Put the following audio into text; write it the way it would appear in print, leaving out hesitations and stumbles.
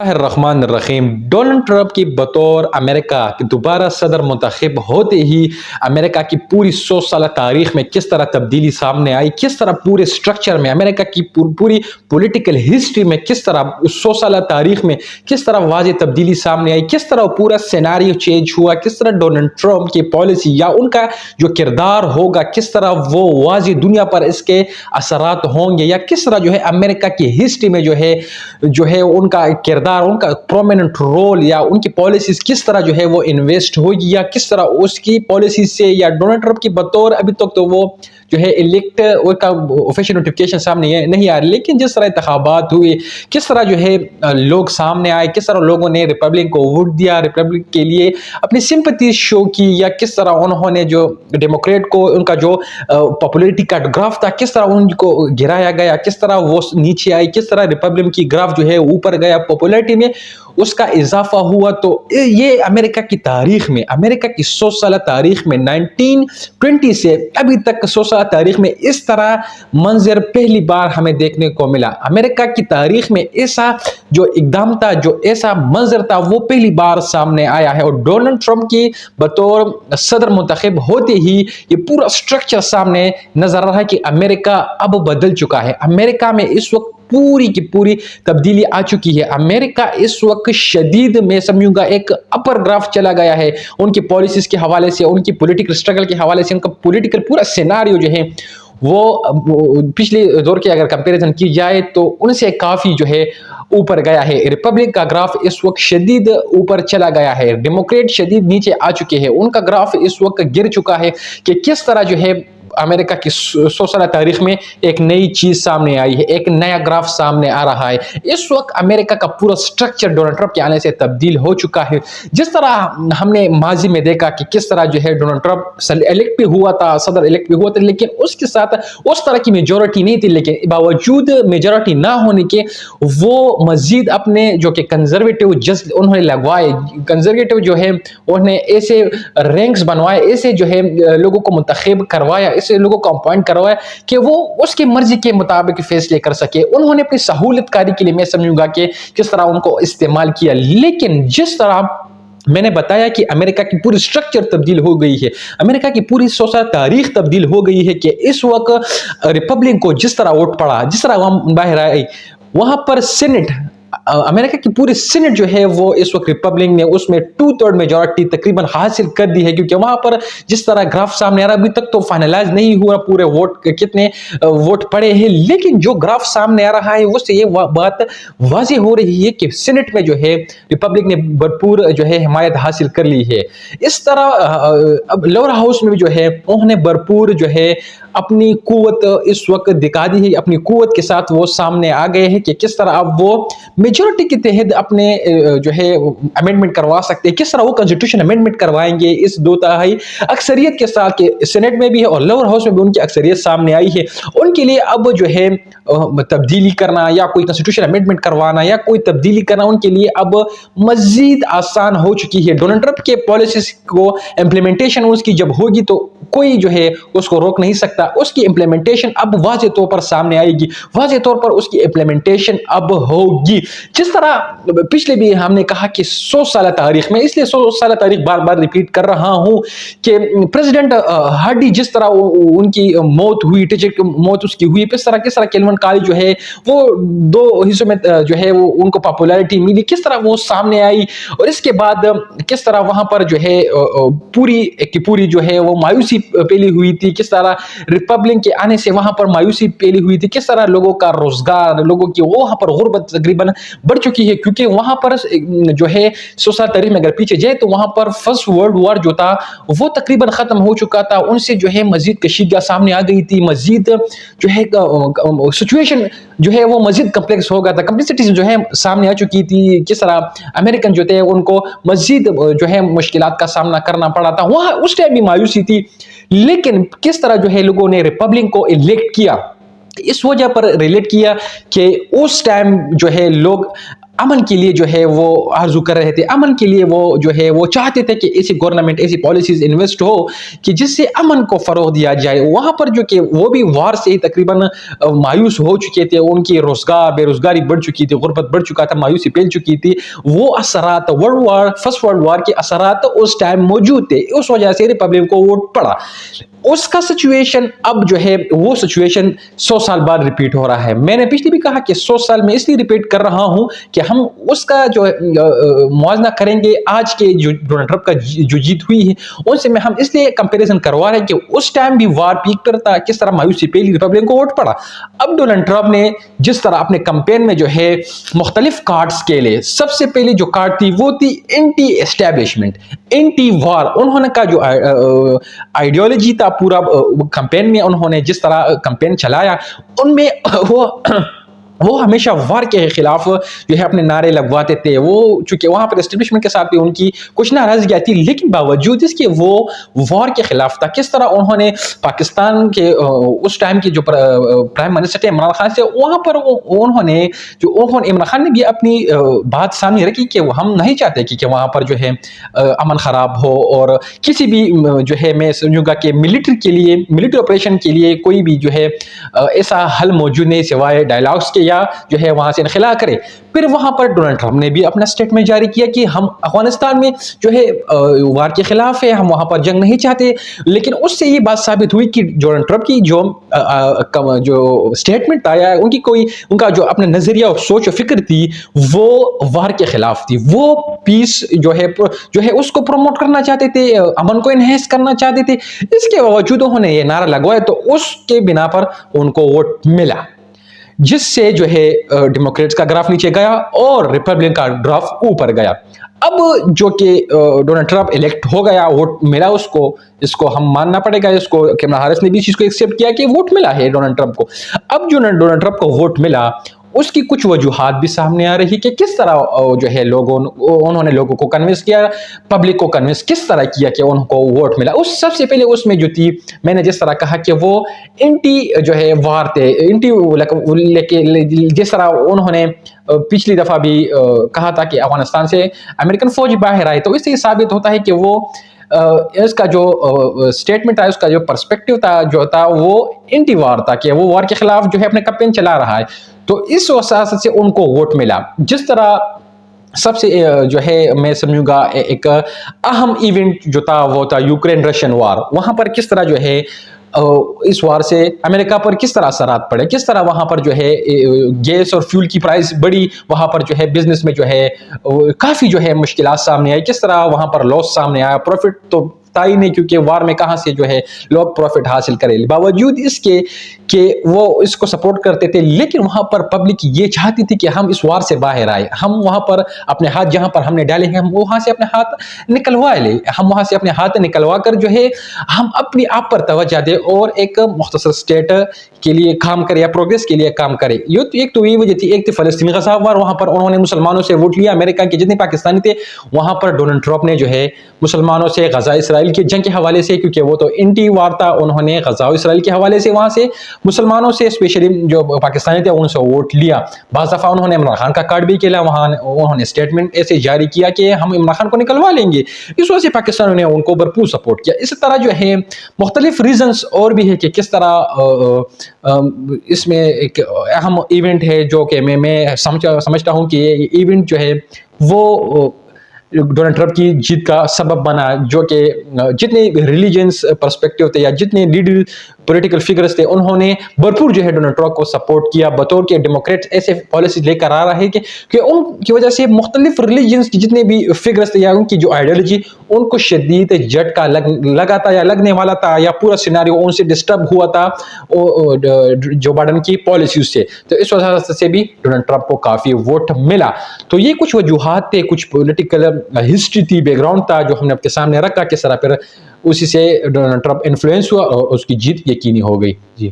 الرحمن الرحیم Donald Trump کی بطور امریکہ کے دوبارہ صدر منتخب ہوتے ہی امریکہ کی پوری 100 سالہ تاریخ میں کس طرح تبدیلی سامنے آئی، کس طرح پورے سٹرکچر میں امریکہ کی پوری پولیٹیکل ہسٹری میں کس طرح 100 سالہ تاریخ میں کس طرح واضح تبدیلی سامنے آئی، کس طرح پورا سیناریو چینج ہوا، کس طرح ڈونلڈ ٹرمپ کی پالیسی یا ان کا جو کردار ہوگا کس طرح وہ واضح دنیا پر اس کے اثرات ہوں گے، یا کس طرح جو ہے امریکہ کی ہسٹری میں جو ہے ان کا کردار، ان کا پرومیننٹ رول یا ان کی پالیسیز کس طرح جو ہے وہ انویسٹ ہوگی، یا کس طرح اس کی پالیسیز سے یا ڈونلڈ ٹرمپ کی بطور ابھی تک تو وہ جو ہے الیکٹ کا آفیشیل نوٹیفکیشن سامنے نہیں آ رہی، لیکن جس طرح انتخابات ہوئے کس طرح جو ہے لوگ سامنے آئے، کس طرح لوگوں نے ریپبلک کو ووٹ دیا، ریپبلک کے لیے اپنی سمپتی شو کی، یا کس طرح انہوں نے جو ڈیموکریٹ کو ان کا جو پاپولیرٹی کا گراف تھا کس طرح ان کو گرایا گیا، کس طرح وہ نیچے آئی، کس طرح ریپبلک کی گراف جو ہے اوپر گیا، پاپولیرٹی میں اس کا اضافہ ہوا۔ تو یہ امریکہ کی تاریخ میں، امریکہ کی 100 سالہ تاریخ میں 1920 سے ابھی تک 100 سالہ تاریخ میں اس طرح منظر پہلی بار ہمیں دیکھنے کو ملا۔ امریکہ کی تاریخ میں ایسا جو اقدام تھا، جو ایسا منظر تھا، وہ پہلی بار سامنے آیا ہے، اور ڈونلڈ ٹرمپ کی بطور صدر منتخب ہوتے ہی یہ پورا سٹرکچر سامنے نظر آ رہا ہے کہ امریکہ اب بدل چکا ہے۔ امریکہ میں اس وقت پوری کی پوری تبدیلی آ چکی ہے۔ امریکہ اس وقت شدید، میں سمجھوں گا، ایک اپر گراف چلا گیا ہے ان کی پالیسیز کے حوالے سے، ان کی پولیٹیکل سٹرگل کے حوالے سے، ان کا پولیٹیکل پورا سیناریو جو ہے وہ پچھلے دور کی اگر کمپیریزن کی جائے تو ان سے کافی جو ہے اوپر گیا ہے۔ ریپبلک کا گراف اس وقت شدید اوپر چلا گیا ہے، ڈیموکریٹ شدید نیچے آ چکے ہیں، ان کا گراف اس وقت گر چکا ہے کہ کس طرح جو ہے امریکہ کی 100 سالہ تاریخ میں ایک نئی چیز سامنے آئی ہے، ایک نیا گراف سامنے آ رہا ہے۔ اس وقت امریکہ کا پورا سٹرکچر ڈونلڈ ٹرمپ کے آنے سے تبدیل ہو چکا ہے۔ جس طرح ہم نے ماضی میں دیکھا کہ کس طرح جو ہے ڈونلڈ ٹرمپ الیکٹ بھی ہوا تھا، صدر الیکٹ بھی ہوا تھا، لیکن اس کے ساتھ اس طرح کی میجورٹی نہیں تھی، لیکن باوجود میجورٹی نہ ہونے کے وہ مزید اپنے جو کہ کنزرویٹو جسٹ انہوں نے لگوائے، کنزرویٹو جو ہے انہوں نے ایسے رینکس بنوائے، ایسے جو ہے لوگوں کو منتخب کروایا، ایسے لوگوں کو اپوائنٹ کروایا کہ وہ اس کی مرضی کے مطابق فیصلے کر سکے۔ انہوں نے اپنی سہولت کاری کے لیے میں سمجھوں گا کہ کس طرح ان کو استعمال کیا، لیکن جس طرح میں نے بتایا کہ امریکہ کی پوری سٹرکچر تبدیل ہو گئی ہے، امریکہ کی پوری 100 سالہ تاریخ تبدیل ہو گئی ہے کہ اس وقت ریپبلک کو جس طرح ووٹ پڑا، جس طرح وہ باہر آئی، وہاں پر سینٹ، امریکہ کی پوری سینٹ جو ہے وہ اس وقت ریپبلک نے اس میں 2/3 میجورٹی تقریباً حاصل کر دی ہے، کیونکہ وہاں پر جس طرح گراف سامنے آ رہا ابھی تک تو فائنلائز نہیں ہوا پورے ووٹ کتنے ووٹ پڑے ہیں، لیکن جو گراف سامنے آ رہا ہے اس سے یہ بات واضح ہو رہی ہے کہ سینٹ میں جو ہے ریپبلک نے بھرپور جو ہے حمایت حاصل کر لی ہے۔ اس طرح اب لوور ہاؤس میں بھی جو ہے انہوں نے بھرپور جو ہے اپنی قوت اس وقت دکھا دی ہے، اپنی قوت کے ساتھ وہ سامنے آ گئے ہیں کہ کس طرح اب وہ میجورٹی کے تحت اپنے جو ہے امینڈمنٹ کروا سکتے ہیں، کس طرح وہ کنسٹیٹیوشن امینڈمنٹ کروائیں گے اس 2/3 اکثریت کے ساتھ، کہ سینٹ میں بھی ہے اور لوور ہاؤس میں بھی ان کی اکثریت سامنے آئی ہے۔ ان کے لیے اب جو ہے تبدیلی کرنا یا کوئی کنسٹیٹیوشن امینڈمنٹ کروانا یا کوئی تبدیلی کرنا ان کے لیے اب مزید آسان ہو چکی ہے۔ ڈونلڈ ٹرمپ کے پالیسیز کو امپلیمنٹیشن اس کی جب ہوگی تو کوئی جو ہے اس کو روک نہیں سکتا، اس کی امپلیمنٹیشن اب واضح طور پر سامنے آئے گی، واضح طور پر اس کی امپلیمنٹیشن اب ہوگی۔ جس طرح پچھلے بھی ہم نے کہا کہ 100 سالہ تاریخ میں، اس لیے 100 سالہ تاریخ بار بار ریپیٹ کر رہا ہوں کہ پریزیڈنٹ ہارڈی جس طرح ان کی موت ہوئی، ٹیچر کی موت اس کی ہوئی، کس طرح کیلون کالج جو ہے وہ 2 حصوں میں جو ہے وہ ان کو پاپولیرٹی ملی، کس طرح وہ سامنے آئی، اور اس کے بعد کس طرح وہاں پر جو ہے پوری جو ہے وہ مایوسی پھیلی ہوئی تھی، کس طرح ریپبلک کے آنے سے وہاں پر مایوسی پھیلی ہوئی تھی، کس طرح لوگوں کا روزگار، لوگوں کی وہاں پر غربت تقریباً بڑھ چکی ہے، کیونکہ وہاں پر جو ہے 100 سال تاریخ میں اگر پیچھے جائے تو وہاں پر فرسٹ ورلڈ وار جو تھا وہ تقریباً ختم ہو چکا تھا، ان سے جو ہے مزید کشیدگیاں سامنے آ گئی تھی، مزید جو ہے سچویشن جو ہے وہ مزید کمپلیکس ہو گیا تھا، کمپلیکسٹیز جو ہے سامنے آ چکی تھی، کس طرح امریکن جو تھے ان کو مزید جو ہے مشکلات کا سامنا کرنا پڑا تھا، وہاں اس ٹائم بھی مایوسی تھی، لیکن کس طرح جو ہے لوگوں نے ریپبلک کو الیکٹ کیا، اس وجہ پر ریلیٹ کیا کہ اس ٹائم جو ہے لوگ امن کے لیے جو ہے وہ آرزو کر رہے تھے، امن کے لیے وہ جو ہے وہ چاہتے تھے کہ ایسی گورنمنٹ ایسی پالیسیز انویسٹ ہو کہ جس سے امن کو فروغ دیا جائے. وہاں پر جو کہ وہ بھی وار سے ہی تقریباً مایوس ہو چکے تھے، ان کی روزگار بے روزگاری بڑھ چکی تھی، غربت بڑھ چکا تھا، مایوسی پھیل چکی تھی. وہ اثرات فرسٹ ورلڈ وار کے اثرات اس ٹائم موجود تھے، اس وجہ سے ریپبلک کو ووٹ پڑا. اس کا سچویشن اب جو ہے وہ سچویشن 100 سال بعد ریپیٹ ہو رہا ہے. میں نے پچھلے بھی کہا کہ 100 سال میں اس لیے ریپیٹ کر رہا ہوں کہ ہم اس کا جو موازنہ کریں گے آج کے جو ڈونلڈ ٹرمپ کا جو جیت ہوئی ہے ان سے میں ہم اس لیے کمپیریزن کروا رہے ہیں کہ اس ٹائم بھی وار پیک پر تھا، کس طرح مایوسی پہلی ریپبلک کو ووٹ پڑا. اب ڈونلڈ ٹرمپ نے جس طرح اپنے کمپین میں جو ہے مختلف کارڈز کے لیے، سب سے پہلی جو کارڈ تھی وہ تھی اینٹی اسٹیبلشمنٹ، اینٹی وار. انہوں نے کا جو آئیڈیالوجی تھا پورا کمپین میں، انہوں نے جس طرح کمپین چلایا ان میں وہ ہمیشہ وار کے خلاف جو ہے اپنے نعرے لگواتے تھے. وہ چونکہ وہاں پر اسٹیبلشمنٹ کے ساتھ بھی ان کی کچھ ناراضگیاں تھی، لیکن باوجود اس کے وہ وار کے خلاف تھا. کس طرح انہوں نے پاکستان کے اس ٹائم کے جو پرائم منسٹر تھے عمران خان سے، وہاں پر انہوں نے عمران خان نے بھی اپنی بات سامنے رکھی کہ ہم نہیں چاہتے کہ وہاں پر جو ہے امن خراب ہو، اور کسی بھی جو ہے میں سمجھوں گا کہ ملٹری آپریشن کے لیے کوئی بھی جو ہے ایسا حل موجود نہیں سوائے ڈائلاگس کے یا جو ہے وہاں سے انخلا کرے. پھر وہاں پر ڈونلڈ ٹرمپ نے بھی اپنا سٹیٹمنٹ جاری کیا کہ ہم افغانستان میں جو ہے وار کے خلاف ہے، ہم وہاں پر جنگ نہیں چاہتے. لیکن اس سے یہ بات ثابت ہوئی کہ ڈونلڈ ٹرمپ کی جو سٹیٹمنٹ آیا ان کا جو اپنا نظریہ اور سوچ و فکر تھی وہ وار کے خلاف تھی. وہ پیس جو ہے اس کو پروموٹ کرنا چاہتے تھے، امن کو انہینس کرنا چاہتے تھے. اس کے باوجود انہوں نے یہ نعرہ لگوایا تو اس کے بنا پر ان کو ووٹ ملا، جس سے جو ہے ڈیموکریٹس کا گراف نیچے گیا اور ریپبلکن کا گراف اوپر گیا. اب جو کہ ڈونلڈ ٹرمپ الیکٹ ہو گیا، ووٹ ملا اس کو ہم ماننا پڑے گا. اس کو کیملا ہیرس نے بھی اس چیز کو ایکسیپٹ کیا کہ ووٹ ملا ہے ڈونلڈ ٹرمپ کو. اب جو ڈونلڈ ٹرمپ کو ووٹ ملا اس کی کچھ وجوہات بھی سامنے آ رہی کہ کس طرح جو ہے انہوں نے لوگوں کو کنونس کیا، پبلک کو کنونس کس طرح کیا کہ ان کو ووٹ ملا. سب سے پہلے اس میں جو تھی، میں نے جس طرح کہا کہ وہ اینٹی جو ہے وار تھے، جس طرح انہوں نے پچھلی دفعہ بھی کہا تھا کہ افغانستان سے امریکن فوج باہر آئے، تو اس سے یہ ثابت ہوتا ہے کہ وہ اس کا جو سٹیٹمنٹ تھا، اس کا جو پرسپیکٹیو تھا وہ اینٹی وار تھا، کہ وہ وار کے خلاف جو ہے اپنے کمپین چلا رہا ہے. تو اس وجہ سے ان کو ووٹ ملا. جس طرح سب سے جو ہے میں سمجھوں گا ایک اہم ایونٹ جو تھا وہ تھا یوکرین رشین وار. وہاں پر کس طرح جو ہے اس وار سے امریکہ پر کس طرح اثرات پڑے، کس طرح وہاں پر جو ہے گیس اور فیول کی پرائس بڑی، وہاں پر جو ہے بزنس میں جو ہے کافی جو ہے مشکلات سامنے آئی، کس طرح وہاں پر لاس سامنے آیا. پروفٹ تو تھا ہی نہیں، کیونکہ وار میں کہاں سے جو ہے لوگ پروفٹ حاصل کرے. باوجود اس کے کہ وہ اس کو سپورٹ کرتے تھے، لیکن وہاں پر پبلک یہ چاہتی تھی کہ ہم اس وار سے باہر آئے، ہم وہاں پر اپنے ہاتھ جہاں پر ہم نے ڈالے ہیں ہم وہاں سے اپنے ہاتھ نکلوا لیں، ہم وہاں سے اپنے ہاتھ نکلوا کر جو ہے ہم اپنی آپ پر توجہ دیں اور ایک مختصر اسٹیٹ کے لیے کام کرے یا پروگریس کے لیے کام کرے. ایک تو یہ وجہ تھی. ایک تھی فلسطینی غزہ وار، وہاں پر انہوں نے مسلمانوں سے ووٹ لیا. امریکہ کے جتنے پاکستانی تھے وہاں پر ڈونلڈ ٹرمپ نے جو ہے مسلمانوں سے غزہ اسرائیل کی جنگ کے حوالے سے، کیونکہ وہ تو انٹی وار تھا، انہوں نے غزہ اسرائیل کے حوالے سے وہاں سے مسلمانوں سے اسپیشلی جو پاکستانی تھے ان سے ووٹ لیا. بعض دفعہ انہوں نے عمران خان کا کارڈ بھی کھیلا، وہاں انہوں نے اسٹیٹمنٹ ایسے جاری کیا کہ ہم عمران خان کو نکلوا لیں گے. اس وجہ سے پاکستانیوں نے ان کو بھرپور سپورٹ کیا. اس طرح جو ہے مختلف ریزنز اور بھی ہے کہ کس طرح اس میں ایک اہم ایونٹ ہے جو کہ میں سمجھتا ہوں کہ یہ ایونٹ جو ہے وہ ڈونلڈ ٹرمپ کی جیت کا سبب بنا، جو کہ جتنے ریلیجنس پرسپیکٹیو تھے یا جتنے لیڈر پولیٹیکل فگرز تھے انہوں نے بھرپور جو ہے ڈونلڈ ٹرمپ کو سپورٹ کیا. بطور کے ڈیموکریٹ ایسے پالیسیز لے کر آ رہا ہے کہ ان کی وجہ سے مختلف ریلیجنس کی جتنے بھی فگرز تھے یا ان کی جو آئیڈیالوجی ان کو شدید جھٹکا لگا تھا یا لگنے والا تھا، یا پورا سیناریو ان سے ڈسٹرب ہوا تھا جو بائیڈن کی پالیسیز سے. تو اس وجہ سے بھی ڈونلڈ ٹرمپ کو کافی ووٹ ملا. تو یہ کچھ وجوہات تھے، کچھ پولیٹیکل ہسٹری تھی، بیک گراؤنڈ تھا جو ہم نے آپ کے سامنے رکھا، کس طرح پھر اسی سے ڈونلڈ ٹرمپ انفلوئنس ہوا اور اس کی جیت یقینی ہو گئی. جی